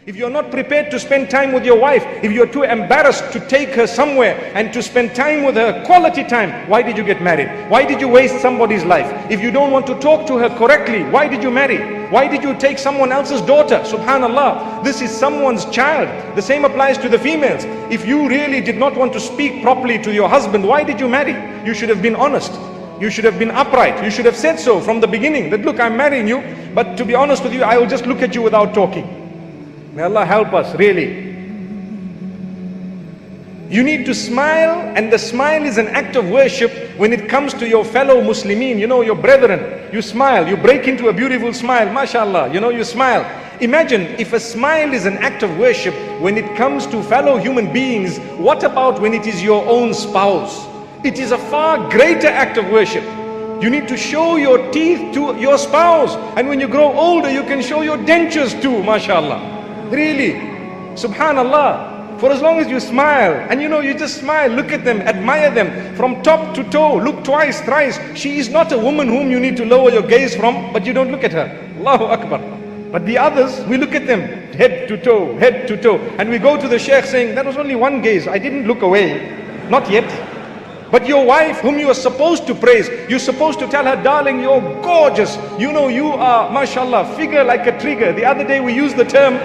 If you're not prepared to spend time with your wife, if you're too embarrassed to take her somewhere and to spend time with her, quality time, why did you get married? Why did you waste somebody's life? If you don't want to talk to her correctly, why did you marry? Why did you take someone else's daughter? Subhanallah, this is someone's child. The same applies to the females. If you really did not want to speak properly to your husband, why did you marry? You should have been honest. You should have been upright. You should have said so from the beginning, that look, I'm marrying you, but to be honest with you, I will just look at you without talking. May Allah help us, really. You need to smile, and the smile is an act of worship when it comes to your fellow Muslimin, your brethren. You smile, you break into a beautiful smile, mashallah, you smile. Imagine if a smile is an act of worship when it comes to fellow human beings, what about when it is your own spouse? It is a far greater act of worship. You need to show your teeth to your spouse, and when you grow older, you can show your dentures too, mashallah. Really, subhanallah, for as long as you smile, and you just smile, look at them, admire them from top to toe, look twice, thrice. She is not a woman whom you need to lower your gaze from, but you don't look at her. Allahu Akbar. But the others, we look at them head to toe, and we go to the sheikh saying, that was only one gaze, I didn't look away, not yet. But your wife, whom you are supposed to praise, you're supposed to tell her, darling, you're gorgeous, you are, mashallah, figure like a trigger. The other day we used the term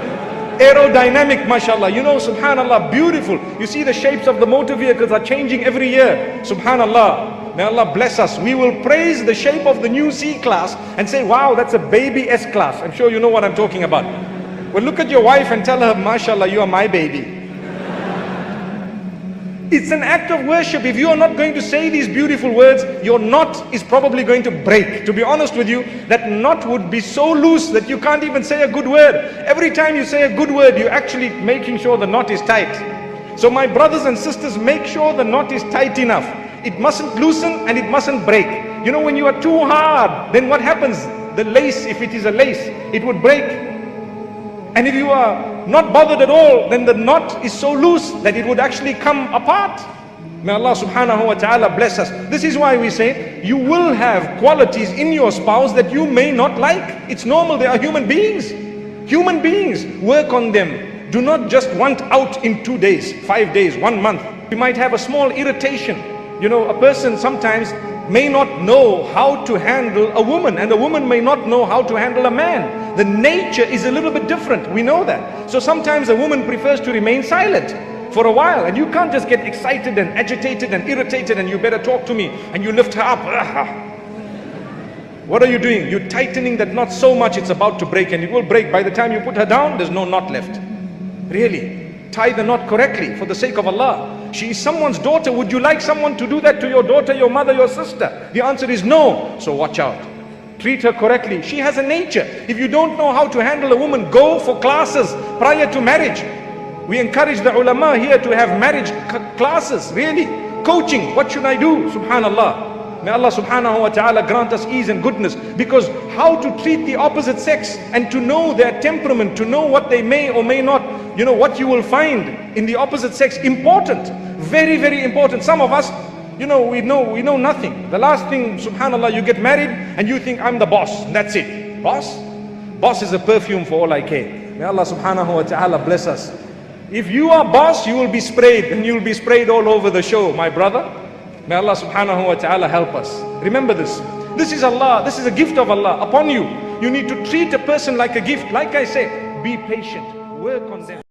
aerodynamic, mashallah, subhanallah, beautiful. You see the shapes of the motor vehicles are changing every year, subhanallah. May Allah bless us. We will praise the shape of the new C-Class and say, wow, that's a baby S-Class. I'm sure you know what I'm talking about. Well, look at your wife and tell her, mashallah, you are my baby. It's an act of worship. If you are not going to say these beautiful words, your knot is probably going to break. To be honest with you, that knot would be so loose that you can't even say a good word. Every time you say a good word, you're actually making sure the knot is tight. So my brothers and sisters, make sure the knot is tight enough. It mustn't loosen and it mustn't break. When you are too hard, then what happens? The lace, if it is a lace, it would break. And if you are not bothered at all, then the knot is so loose that it would actually come apart. May Allah subhanahu wa ta'ala bless us. This is why we say, you will have qualities in your spouse that you may not like. It's normal, they are human beings. Human beings, work on them. Do not just want out in 2 days, 5 days, 1 month. You might have a small irritation. A person sometimes may not know how to handle a woman, and a woman may not know how to handle a man. The nature is a little bit different, we know that. So sometimes a woman prefers to remain silent for a while, and you can't just get excited and agitated and irritated and you better talk to me, and you lift her up. What are you doing? You're tightening that knot so much it's about to break, and it will break. By the time you put her down, there's no knot left. Really, tie the knot correctly for the sake of Allah. She is someone's daughter. Would you like someone to do that to your daughter, your mother, your sister? The answer is no. So watch out. Treat her correctly. She has a nature. If you don't know how to handle a woman, go for classes prior to marriage. We encourage the ulama here to have marriage classes, really. Coaching, what should I do? Subhanallah. May Allah subhanahu wa ta'ala grant us ease and goodness. Because how to treat the opposite sex and to know their temperament, to know what they may or may not, what you will find in the opposite sex, important. Very, very important. Some of us, we know nothing. The last thing, subhanallah, you get married and you think, I'm the boss, and that's it. Boss is a perfume for all I care. May Allah subhanahu wa ta'ala bless us. If you are boss, you will be sprayed, and you will be sprayed all over the show, my brother. May Allah subhanahu wa ta'ala help us. Remember this. This is Allah. This is a gift of Allah upon you. You need to treat a person like a gift. Like I said, be patient. Work on them.